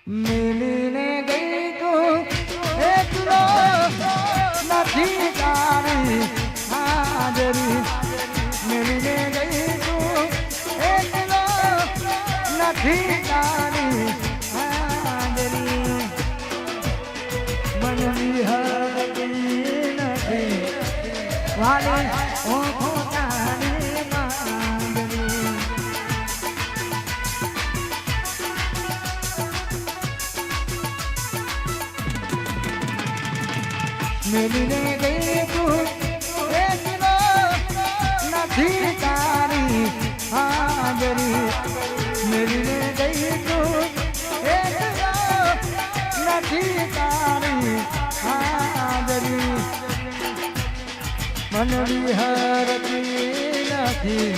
મિલીને ગઈ તું એટલો નથી તારી હાજરી મિલીને ગઈ તું એટલો નથી તારી હાજરી મનની હરતી નથી વાલી ઓખો તારી માંગણી મિલીને ગઈ તું એટલો નથી તારી હાજરી મિલીને ગઈ તું એટલો નથી તારી હાજરી મન વિહરતી નથી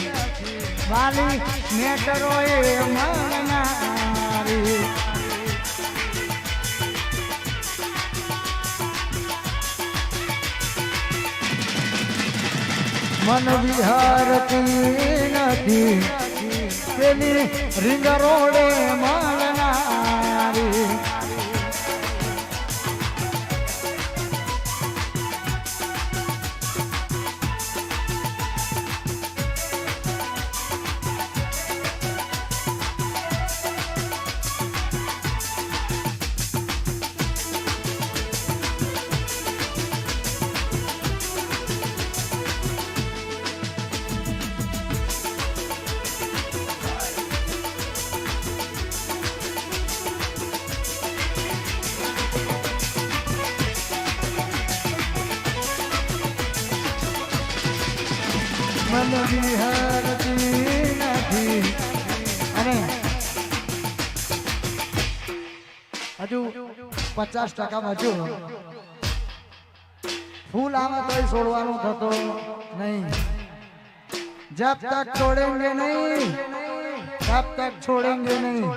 વાલી નેટરો એ મનારી મન વિહારતી નથી પેલી રીંગ રોડે મળનારી મન વિહરતી નથી અને હજુ 50% હજુ ફૂલ આમાં કોઈ છોડવાનું થતો નહીં જબ તક છોડેંગે નહીં તબ તક છોડેંગે નહીં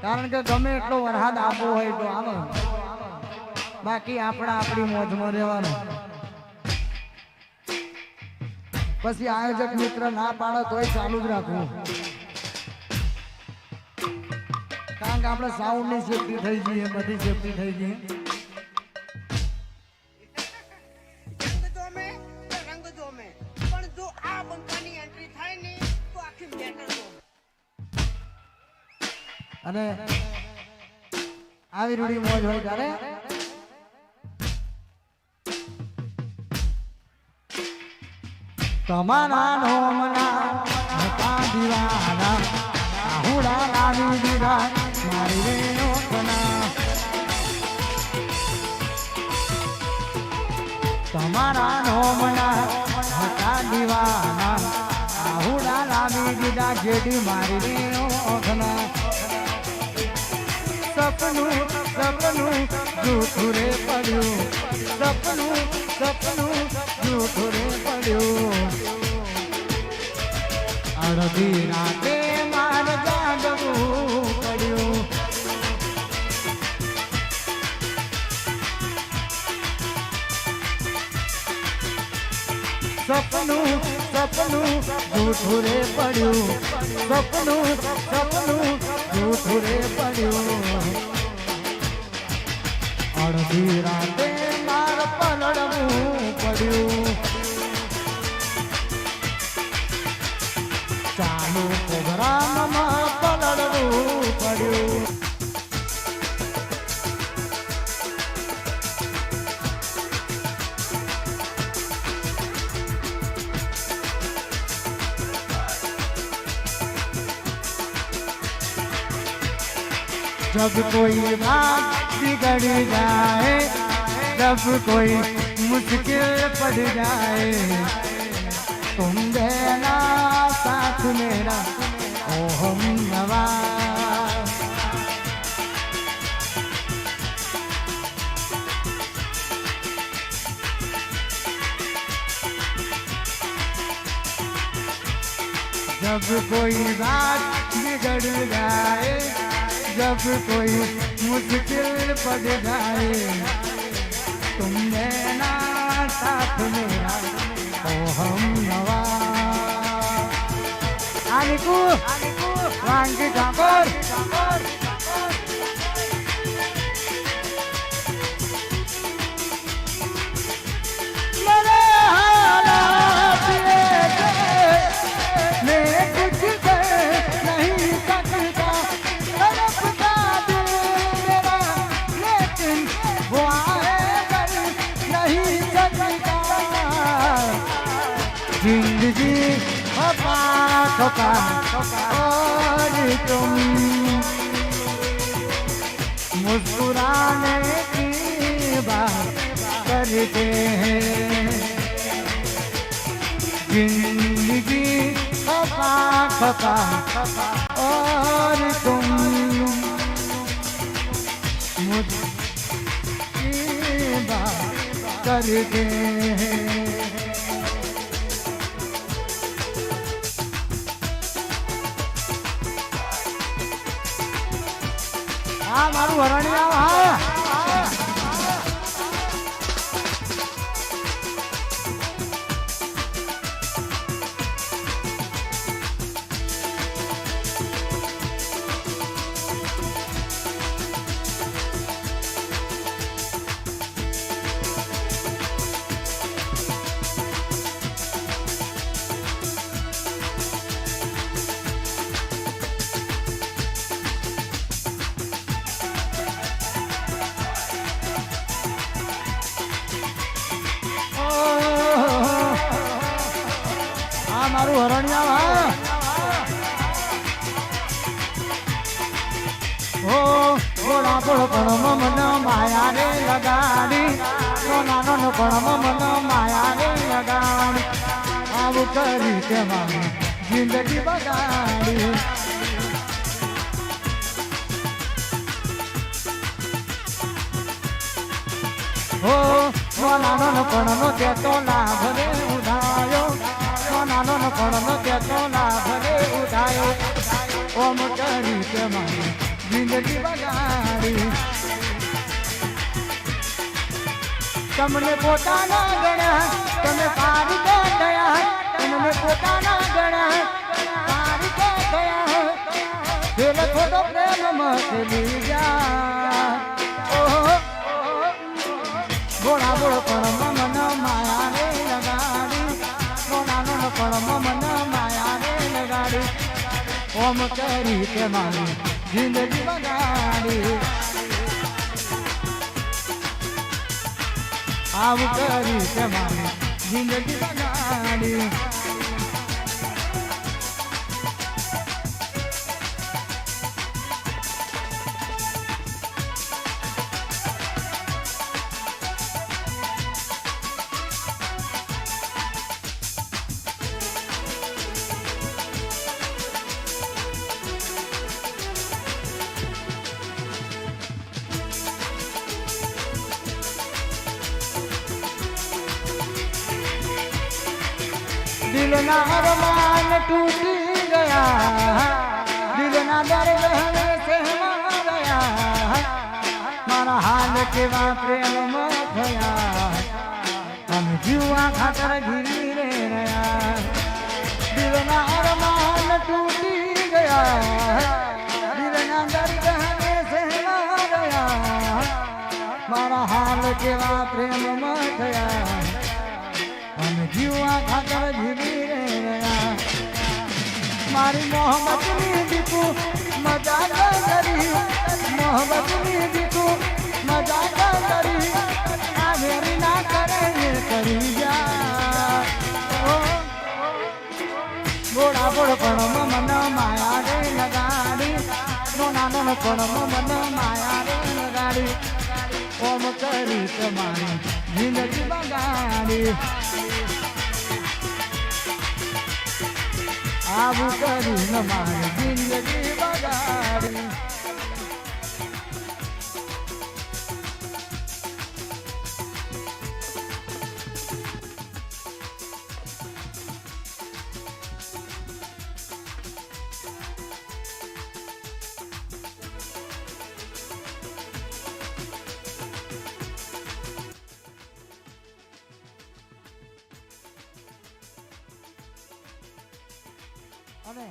કારણ કે ગમે એટલો વરસાદ આપવો હોય તો આવે બાકી આપણી મોજમાં રહેવાનું પછી આયોજક મિત્ર ના પાડે તોય ચાલુ જ રાખવું કારણ કે આપણે સાઉન્ડ ની સેફટી થઈ જઈએ બધી સેફટી થઈ જઈએ અને આવી રૂડી મોજ હોય ત્યારે તમારા નોમના હતા દીવાના આહુડા લાવી દીધા મારી રેણોકના તમારા નોમના હતા દીવાના આહુડા લાવી દીધા જેડી મારી રેણોકના સપનું જૂઠું રે પડ્યું સપનું જૂઠું રે પડ્યું અડધી રાતે માર જાગવું પડ્યું સપનું જૂઠું રે પડ્યું સપનું જૂઠું રે પડ્યું અડધી રાતે માર પલળવું પડ્યું ચાલુ પ્રોગ્રામમાં પલળવું પડ્યું जब कोई बात बिगड़ जाए जब कोई मुश्किल पड़ जाए तुम देना साथ मेरा ओ हम नवा जब कोई बात बिगड़ जाए जब कोई मुश्किल पड़ जाए तुम देना साथ मेरा ओ हम नवा आनिकू વાંગી ઠાકોર जिंदगी ठोका और तुम मुस्कुराने की बात करते हैं जिंदगी ठोका और तुम मुझकी बात करते हैं हाँ मारू हरणिया हाँ मारू हरणिया हो घोड़ा पण मन माया रे लगाड़ी नानो पण मन माया रे लगाड़ी आव करी के मामी जिंदगी बगाड़ी हो नानो पण के तो लाभ रे उठायो नानो पण के तो लाभ रे उठायो ओम करी के मामी जिंदगी बगाड़ी तमने पोताना गणा तमे पारी दे दया तमने पोताना गणा पारी दे दया दिल थोड़ो प्रेम मत ली जा घोड़ा बोल पण मन माया रे लगाड़ी नानो पण मन माया रे लगाड़ी ओम करी के मानी जिंदगी बगाड़ी आव करी के मानी जिंदगी बगाड़ी दिल ना अरमान टूटी गया दिल ना दर्द हमें सहमा गया मारा हाल के प्रेम मत गया हम जीवा खातर घिरी रे रया दिल ना अरमान टूटी गया दिल ना दर्द हमें सहमा गया मारा हाल के प्रेम मत गया जीवा खातर झीली रे मारी मोहब्बत नी दीकू मजाक करी मोहब्बत नी दीकू मजाक करी मेरी ना करे ये करी जा घोड़ा बोड़ पण मन माया रे लगाड़ी नानो पण मन माया रे लगाड़ी ओम करी तुम्हारी जिंदगी बगाड़ी आव करी हमारी जिंदगी बगाड़ी અને